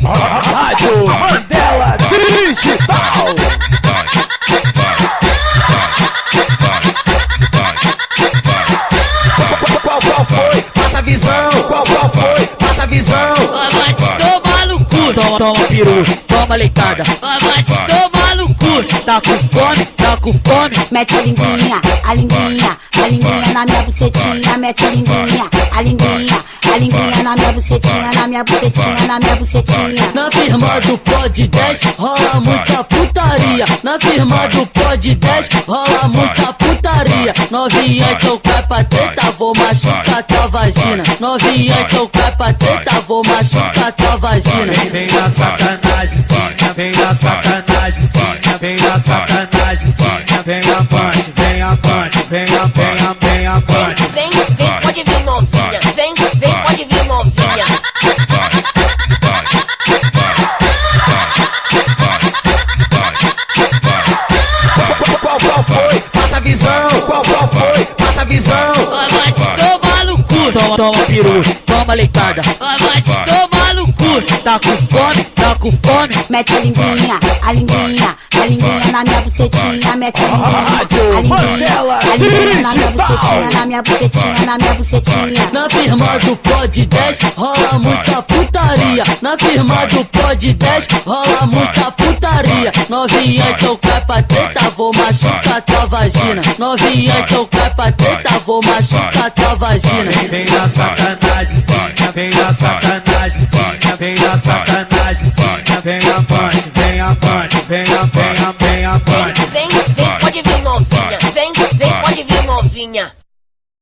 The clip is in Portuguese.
Rádio Mandela Digital. Qual foi? Passa a visão. Qual foi? Passa a visão. Vai te tomar no cu. Toma peru, toma leitada. Vai te tomar no cu. Tá com fome? Mete a linguinha na minha bucetinha. Mete a linguinha na minha bucetinha, na minha bucetinha. Na firma do Pod 10 rola muita putaria. Na firma do Pod 10 rola muita putaria. Novinha, então cai pra treta, vou machucar tua vagina. Novinha, então cai pra treta, vou machucar tua vagina. Vem na sacanagemzinha, vem na sacanagemzinha, vem na sacanagemzinha, vem a punch, vem a punch, vem a punch. Vem, pode vir novinha, vem, pode vir novinha. Qual foi? Passa a visão. Qual foi? Passa a visão. Vai te tomar no cu. Toma peru, toma leitada. Vai te tomar no cu. Tá com fome? Mete a linguinha na minha bucetinha. Mete a linguinha na minha bucetinha. Na firma do Pod 10 rola muita putaria. Na firma do Pod 10 rola muita putaria. Novinha, então cai pra treta, vou machucar tua vagina. Novinha, então cai pra treta, vou machucar tua vagina. Vem na sacanagemzinha, vem na sacanagemzinha, vem na sacanagemzinha, vem a punch, vem a punch, vem a punch. Vem, pode vir novinha, vem, pode vir novinha.